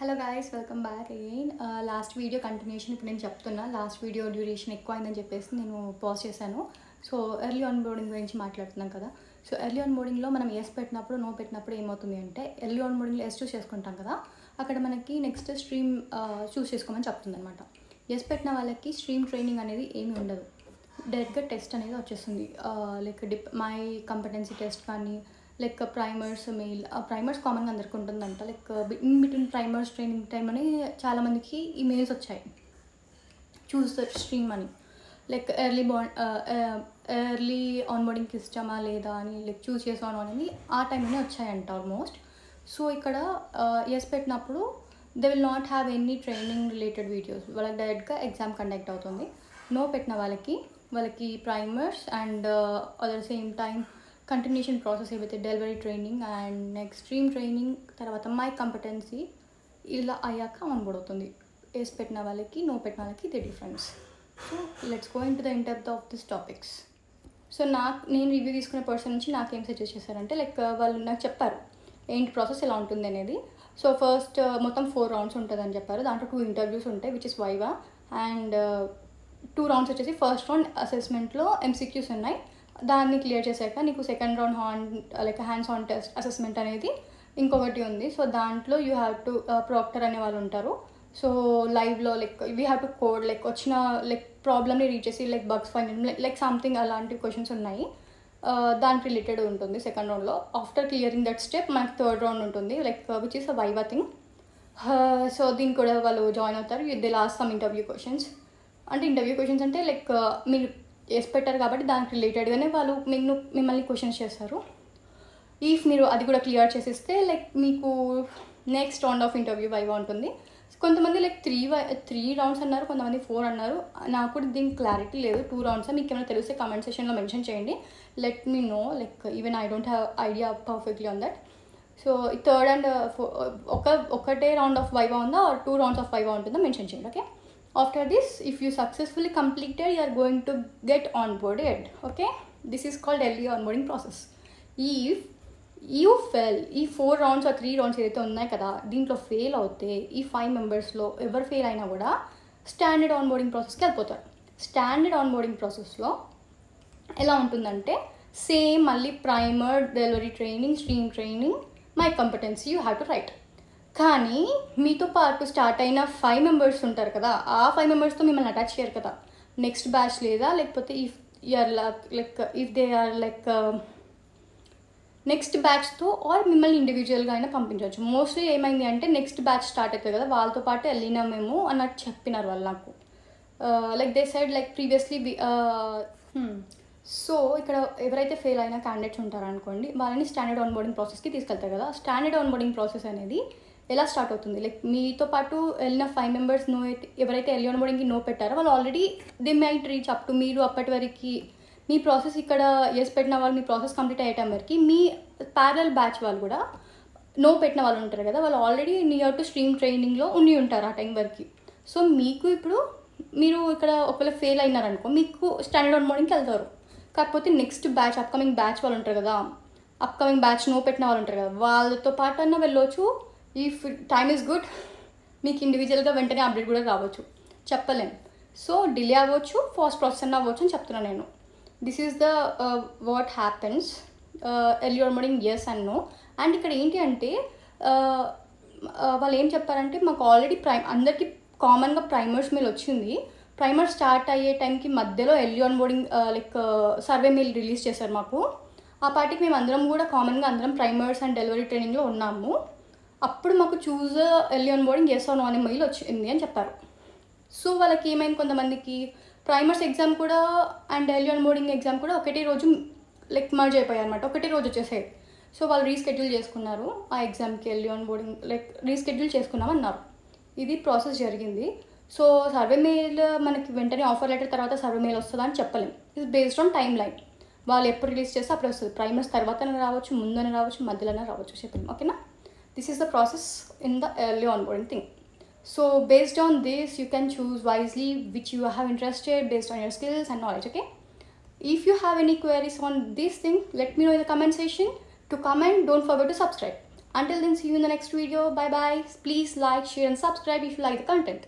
Hello guys, welcome back again. Last video continuation ఇప్పుడు నేను చెప్తున్నా. లాస్ట్ వీడియో డ్యూరేషన్ ఎక్కువ అయిందని చెప్పేసి నేను పాజ్ చేశాను. సో ఎర్లీ ఆన్ బోర్డింగ్ గురించి మాట్లాడుతున్నాం కదా. సో ఎర్లీ ఆన్ బోర్డింగ్లో మనం ఎస్ పెట్టినప్పుడు నో పెట్టినప్పుడు ఏమవుతుంది అంటే, ఎర్లీ ఆన్ బోర్డింగ్లో ఎస్ చూస్ చేసుకుంటాం కదా, అక్కడ మనకి నెక్స్ట్ స్ట్రీమ్ చూస్ చేసుకోమని చెప్తుంది అనమాట. ఎస్ పెట్టిన వాళ్ళకి స్ట్రీమ్ ట్రైనింగ్ అనేది ఏమీ ఉండదు, డైరెక్ట్గా టెస్ట్ అనేది వచ్చేస్తుంది. లైక్ మై కంపెటెన్సీ టెస్ట్ కానీ, లైక్ ప్రైమర్స్ మెయిల్, ప్రైమర్స్ కామన్గా అందరికీ ఉంటుందంట. Like in between primers training time అని చాలామందికి ఈ మెయిల్స్ వచ్చాయి, చూస్ ద స్ట్రీమ్ అని. లైక్ ఎర్లీ ఆన్ బోర్డింగ్కి ఇష్టమా లేదా అని లైక్ చూస్ చేసాను అనేది ఆ టైంలోనే వచ్చాయంట ఆల్మోస్ట్. సో ఇక్కడ ఎస్ పెట్టినప్పుడు they will not have any training related videos, వాళ్ళకి డైరెక్ట్గా ఎగ్జామ్ కండక్ట్ అవుతుంది. నో పెట్టిన వాళ్ళకి primers and other same time continuation process ఏవైతే delivery training and next stream training తర్వాత మై కంపెటెన్సీ ఇలా అయ్యాక ఆన్ బోర్డ్ అవుతుంది. ఎస్ పెట్టిన వాళ్ళకి నో పెట్టిన వాళ్ళకి the difference. So let's go in to the in depth of this topics. So నేను రివ్యూ తీసుకునే పర్సన్ నుంచి నాకేం సజెస్ట్ చేశారంటే, లైక్ వాళ్ళు నాకు చెప్పారు ఏంటి ప్రాసెస్ ఎలా ఉంటుంది అనేది. సో ఫస్ట్ మొత్తం 4 రౌండ్స్ ఉంటుందని చెప్పారు. దాంట్లో 2 ఇంటర్వ్యూస్ ఉంటాయి, which is viva, and 2 rounds వచ్చేసి ఫస్ట్ రౌండ్ అసెస్మెంట్లో ఎంసీక్యూస్ ఉన్నాయి. దాన్ని క్లియర్ చేశాక నీకు second round hands on test assessment అనేది ఇంకొకటి ఉంది. సో దాంట్లో యూ హ్యావ్ టు ప్రాక్టర్ అనే వాళ్ళు ఉంటారు. సో లైవ్లో like we have to code, like వచ్చిన లైక్ ప్రాబ్లమ్ని రీచ్ చేసి like bugs find like something అలాంటి క్వశ్చన్స్ ఉన్నాయి. దానికి రిలేటెడ్ ఉంటుంది సెకండ్ రౌండ్లో. ఆఫ్టర్ క్లియరింగ్ దట్ స్టెప్ మనకి థర్డ్ రౌండ్ ఉంటుంది, like which is a viva thing. So దీనికి కూడా వాళ్ళు జాయిన్ అవుతారు. They last some interview questions. అంటే ఇంటర్వ్యూ క్వశ్చన్స్ అంటే లైక్ మీరు ఎస్ పెట్టారు కాబట్టి దానికి రిలేటెడ్గానే వాళ్ళు మిమ్మల్ని క్వశ్చన్స్ చేస్తారు. ఇఫ్ మీరు అది కూడా క్లియర్ చేసేస్తే లైక్ మీకు next round of interview viva ఉంటుంది. కొంతమంది లైక్ 3 రౌండ్స్ అన్నారు, కొంతమంది 4 అన్నారు. నాకు కూడా దీనికి క్లారిటీ లేదు. 2 రౌండ్స్ మీకు ఏమైనా తెలిస్తే కామెంట్ సెక్షన్లో మెన్షన్ చేయండి. Let me know, like even I don't have idea perfectly on that. So third and ఒకటే రౌండ్ ఆఫ్ వైవా ఉందా ఆర్ 2 రౌండ్స్ ఆఫ్ వైవా ఉంటుందో మెన్షన్ చేయండి. Okay, after this if you successfully completed, you are going to get onboarded. Okay, this is called early onboarding process. If you fail ఈ 4 rounds ఆ 3 rounds ఏదైతే ఉన్నాయి కదా, దీంట్లో fail అవుతే ఈ 5 మెంబర్స్లో ఎవరు ఫెయిల్ అయినా కూడా స్టాండర్డ్ ఆన్బోర్డింగ్ ప్రాసెస్కి వెళ్ళిపోతారు. స్టాండర్డ్ ఆన్బోర్డింగ్ ప్రాసెస్లో ఎలా ఉంటుందంటే సేమ్ మళ్ళీ primer, delivery training, stream training, my competency you have to right. కానీ మీతో పాటు స్టార్ట్ అయిన 5 మెంబర్స్ ఉంటారు కదా, ఆ 5 మెంబర్స్తో మిమ్మల్ని అటాచ్ చేయరు కదా నెక్స్ట్ బ్యాచ్, లేదా లేకపోతే if you are like if they are like next బ్యాచ్తో ఆర్ మిమ్మల్ని ఇండివిజువల్గా అయినా పంపించవచ్చు. మోస్ట్లీ ఏమైంది అంటే నెక్స్ట్ బ్యాచ్ స్టార్ట్ అవుతుంది కదా, వాళ్ళతో పాటు వెళ్ళినా మేము అన్నట్టు చెప్పినారు వాళ్ళు నాకు. Like they side like previously so ఇక్కడ ఎవరైతే ఫెయిల్ అయిన క్యాండిడేట్స్ ఉంటారో అనుకోండి, వాళ్ళని స్టాండర్డ్ ఆన్బోర్డింగ్ ప్రాసెస్కి తీసుకెళ్తారు కదా. స్టాండర్డ్ ఆన్బోర్డింగ్ ప్రాసెస్ అనేది ఎలా స్టార్ట్ అవుతుంది, లైక్ మీతో పాటు వెళ్ళిన 5 మెంబర్స్ ఎవరైతే ఎర్లీ ఆన్బోర్డింగ్కి నో పెట్టారో వాళ్ళు already they might reach up to, మీరు అప్పటి వరకు మీ ప్రాసెస్ ఇక్కడ ఎస్ పెట్టిన వాళ్ళు మీ ప్రాసెస్ కంప్లీట్ అయ్యే టైం వరకు మీ ప్యారలల్ బ్యాచ్ వాళ్ళు కూడా నో పెట్టిన వాళ్ళు ఉంటారు కదా, వాళ్ళు ఆల్రెడీ నియర్ టు స్ట్రీమ్ ట్రైనింగ్లో ఉండి ఉంటారు ఆ టైం వరకు. సో మీకు ఇప్పుడు మీరు ఇక్కడ ఒకవేళ ఫెయిల్ అయినారనుకో మీకు స్టాండర్డ్ ఆన్బోర్డింగ్కి వెళ్తారు. కాకపోతే నెక్స్ట్ బ్యాచ్ అప్కమింగ్ బ్యాచ్ వాళ్ళు ఉంటారు కదా, అప్కమింగ్ బ్యాచ్ నో పెట్టిన వాళ్ళు ఉంటారు కదా, వాళ్ళతో పాటు అన్న వెళ్ళవచ్చు. ఇఫ్ టైమ్ ఈజ్ గుడ్ మీకు ఇండివిజువల్గా వెంటనే అప్డేట్ కూడా రావచ్చు, చెప్పలేం. సో డిలే అవ్వచ్చు, ఫాస్ట్ ప్రాసెస్ అన్న అవ్వచ్చు అని చెప్తున్నాను నేను. This is the what happens early onboarding yes and no. And ఇక్కడ ఏంటి అంటే వాళ్ళు ఏం చెప్పారంటే, మాకు ఆల్రెడీ అందరికీ కామన్గా ప్రైమర్స్ మెయిల్ వచ్చింది. ప్రైమర్ స్టార్ట్ అయ్యే టైంకి మధ్యలో early onboarding like survey mail release చేశారు మాకు. ఆ పార్టీకి మేము అందరం కూడా కామన్గా అందరం ప్రైమర్స్ అండ్ డెలివరీ ట్రైనింగ్లో ఉన్నాము. అప్పుడు మాకు choose early onboarding yes or no అనే మెయిల్ వచ్చింది అని చెప్పారు. సో వాళ్ళకి ఏమైంది, కొంతమందికి ప్రైమర్స్ ఎగ్జామ్ కూడా అండ్ ఎర్లీ ఆన్బోర్డింగ్ ఎగ్జామ్ కూడా ఒకటే రోజు లైక్ మర్జ్ అయిపోయాయి అనమాట, ఒకటే రోజు వచ్చేసాయి. సో వాళ్ళు రీస్కెడ్యూల్ చేసుకున్నారు ఆ ఎగ్జామ్కి, ఎర్లీ ఆన్బోర్డింగ్ లైక్ రీస్కెడ్యూల్ చేసుకున్నామన్నారు. ఇది ప్రాసెస్ జరిగింది. సో సర్వే మెయిల్ మనకి వెంటనే ఆఫర్ లెటర్ తర్వాత సర్వే మెయిల్ వస్తుందా అని చెప్పలేం. It's based on time line, వాళ్ళు ఎప్పుడు రిలీజ్ చేస్తే అప్పుడు వస్తుంది. ప్రైమర్స్ తర్వాతనే రావచ్చు, ముందనే రావచ్చు, మధ్యలోనే రావచ్చు, చెప్పలేం. ఓకేనా, this is the process in the early onboarding thing. So based on this you can choose wisely which you have interested based on your skills and knowledge. Okay, if you have any queries on this thing, let me know in the comment section. To comment, don't forget to subscribe. Until then, see you in the next video. Bye bye. Please like, share and subscribe if you like the content.